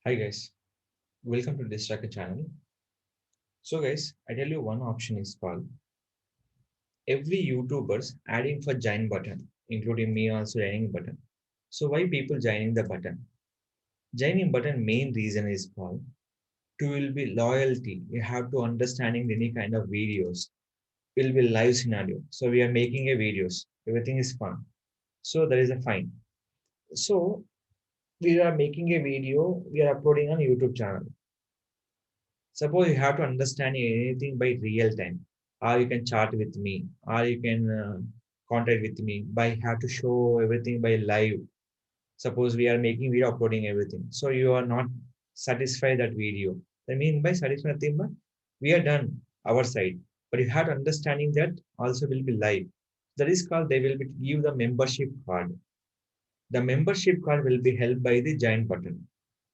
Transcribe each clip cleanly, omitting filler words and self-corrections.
Hi guys, welcome to this Tracker channel. So guys, I tell you one option is called every YouTubers adding for join button, including me also joining button. So why people joining the button? Joining button main reason is called to will be loyalty. You have to understanding any kind of videos. Will be live scenario. So we are making a videos. Everything is fun. So there is a fine. So we are making a video. We are uploading on YouTube channel. Suppose you have to understand anything by real time, or you can chat with me, or you can contact with me by have to show everything by live. Suppose we are making video, uploading everything, so you are not satisfied that video. I mean by satisfied nothing, but we are done our side, but you have to understanding that also will be live. That is called they will be give the membership card. The membership card will be held by the giant button.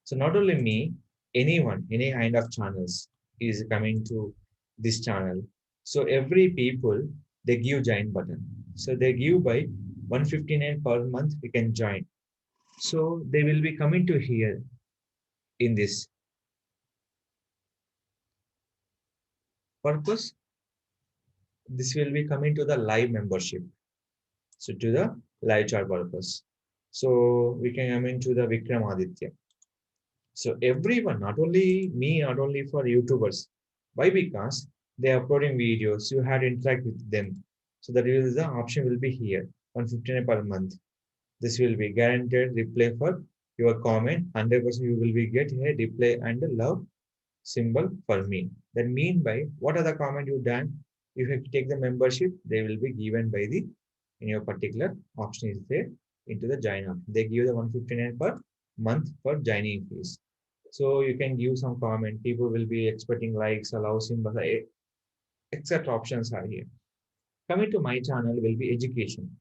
So not only me, anyone, any kind of channels is coming to this channel. So every people they give join button. So they give by 159 per month we can join. So they will be coming to here in this purpose. This will be coming to the live membership. So to the live chat purpose. So we can come into the Vikram Aditya. So everyone, not only me, not only for YouTubers. Why? Because they are uploading videos, you have to interact with them. So that is the option will be here, 159 per month. This will be guaranteed reply for your comment. 100% you will be get a reply and a love symbol for me. That mean by what are the comment you done? If you take the membership, they will be given by the in your particular option is there into the join up. They give the 159 per month for joining fees. So you can give some comment. People will be expecting likes, allow symbols, etc. Options are here. Coming to my channel will be education.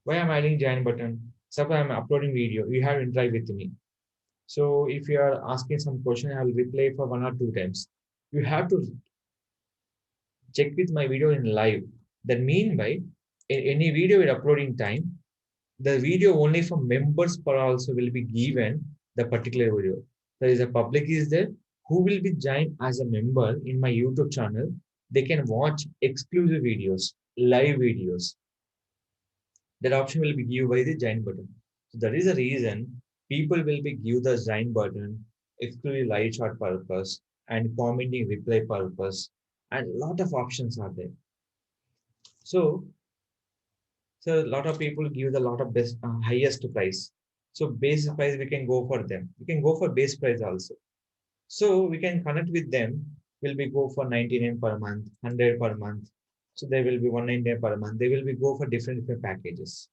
Why I'm adding join button? Suppose I'm uploading video, you have to interact with me. So if you are asking some question, I will reply for one or two times. You have to check with my video in live. That mean by any video with uploading time, the video only for members per also will be given the particular video. There is a public is there who will be joined as a member in my YouTube channel. They can watch exclusive videos, live videos. That option will be given by the join button. So that is the reason people will be give the join button exclusively live chat purpose and commenting reply purpose and lot of options are there. So so a lot of people give the lot of best highest price. So base price we can go for them. We can go for base price also. So we can connect with them. Will be go for 99 per month, 100 per month. So there will be 199 per month. They will be go for different packages.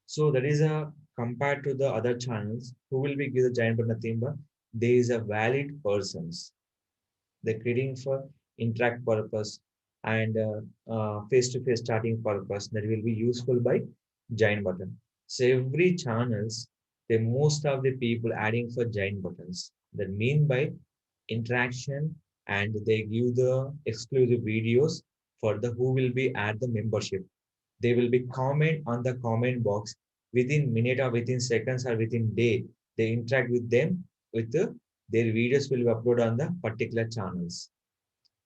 So that is a compared to the other channels who will be give the giant but nothing but there is a valid persons. They're creating for interact purpose and face-to-face chatting purpose that will be useful by giant button. So every channels, the most of the people adding for giant buttons. That mean by interaction and they give the exclusive videos for the who will be at the membership. They will be comment on the comment box within minute or within seconds or within day. They interact with them with their videos will be uploaded on the particular channels.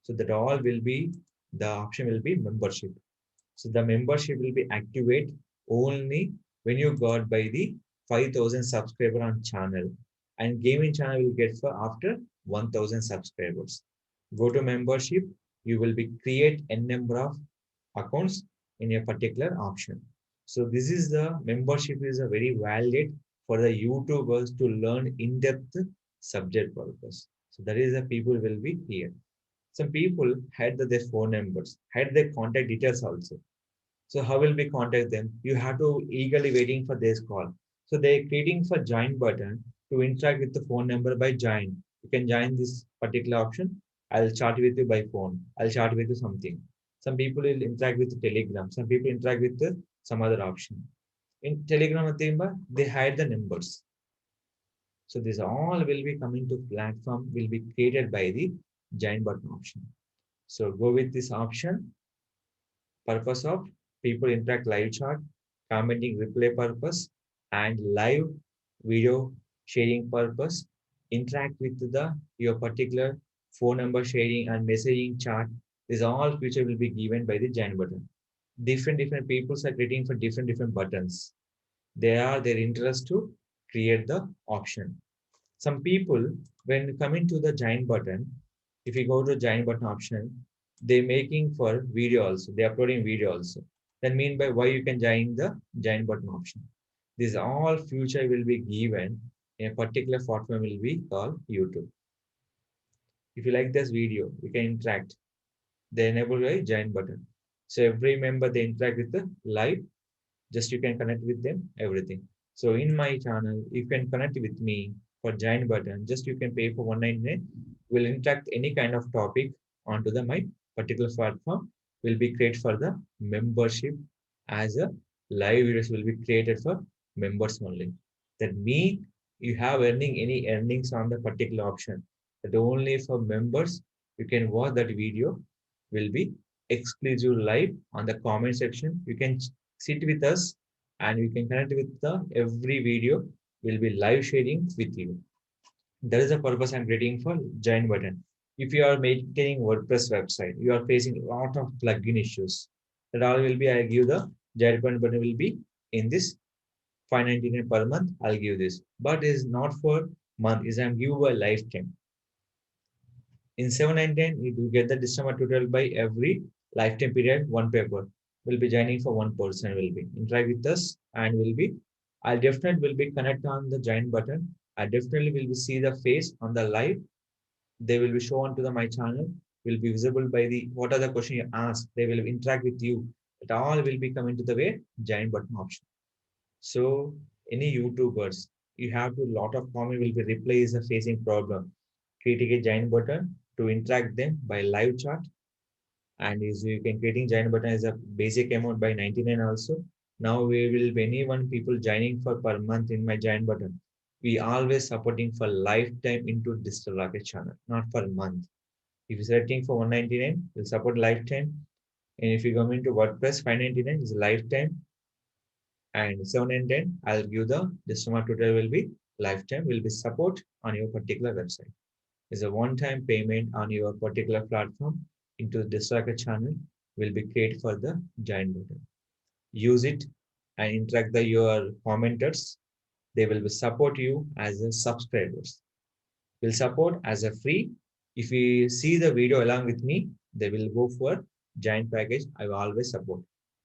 So that all will be the option will be membership. So the membership will be activate only when you got by the 5,000 subscriber on channel and gaming channel will get for after 1,000 subscribers. Go to membership, you will be create n number of accounts in a particular option. So this is the membership is a very valid for the YouTubers to learn in-depth subject purpose. So that is the people will be here. Some people had their phone numbers, had their contact details also. So how will we contact them? You have to eagerly waiting for this call. So they're creating for join button to interact with the phone number by join. You can join this particular option. I'll chat with you by phone. I'll chat with you something. Some people will interact with Telegram. Some people interact with some other option. In Telegram, they hide the numbers. So this all will be coming to platform will be created by the join button option. So go with this option. Purpose of people interact live chat, commenting replay purpose, and live video sharing purpose, interact with the your particular phone number sharing and messaging chat. This all feature will be given by the join button. Different peoples are creating for different buttons. They are their interest to create the option. Some people, when coming to the join button, if you go to join button option, they making for video also. They uploading video also. That mean by why you can join the join button option. This all future will be given in a particular platform will be called YouTube. If you like this video, you can interact. They enable a join button. So every member they interact with the live, just you can connect with them, everything. So in my channel, you can connect with me for join button. Just you can pay for 199. Will interact any kind of topic onto the my particular platform will be created for the membership as a live videos will be created for members only. That mean you have earning any earnings on the particular option. That only for members you can watch that video will be exclusive live on the comment section. You can sit with us and you can connect with the every video will be live sharing with you. That is the purpose I'm creating for join button. If you are maintaining WordPress website, you are facing a lot of plugin issues. That all will be I give the join button will be in this 599 per month. I'll give this, but is not for month. Is I'm give a lifetime. In 799, you do get the December tutorial by every lifetime period, one paper. Will be joining for one person, will be interact with us and will be, I'll definitely will be connect on the join button. I definitely will be see the face on the live. They will be shown to the my channel, will be visible by the, what are the question you ask. They will interact with you. It all will be coming to the way join button option. So any YouTubers, you have to lot of comment will be replace the facing problem. Creating a giant button to interact them by live chat. And is you can creating giant button as a basic amount by 99 also. Now we will be anyone people joining for per month in my giant button. We always supporting for lifetime into digital rocket channel, not for month. If you're selecting for 199, we'll support lifetime. And if you come into WordPress 599 is lifetime and 7 and 10, I'll give the customer tutorial will be lifetime, will be support on your particular website. Is a one-time payment on your particular platform into the Distracker channel will be created for the giant button. Use it and interact the your commenters. They will be support you as a subscribers. Will support as a free. If you see the video along with me, they will go for giant package. I will always support.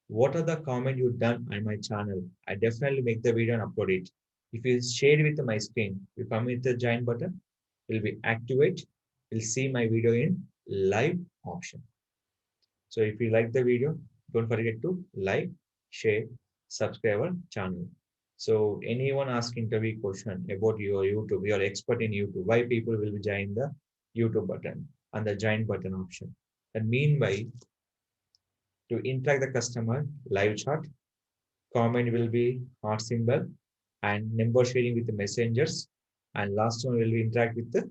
What are the comment you done on my channel? I definitely make the video and upload it. If you share with my screen, you come with the giant button, will be activate, will see my video in live option. So if you like the video, don't forget to like, share, subscribe our channel. So anyone asking interview question about your YouTube, you're expert in YouTube, why people will be join the YouTube button and the join button option. And meanwhile, to interact the customer, live chat, comment will be heart symbol and number sharing with the messengers. And last one will be interact with the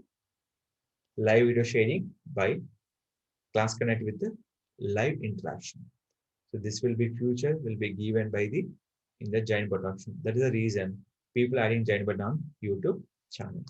live video sharing by class connect with the live interaction. So this will be future will be given by the in the giant button option. That is the reason people adding giant button on YouTube channel.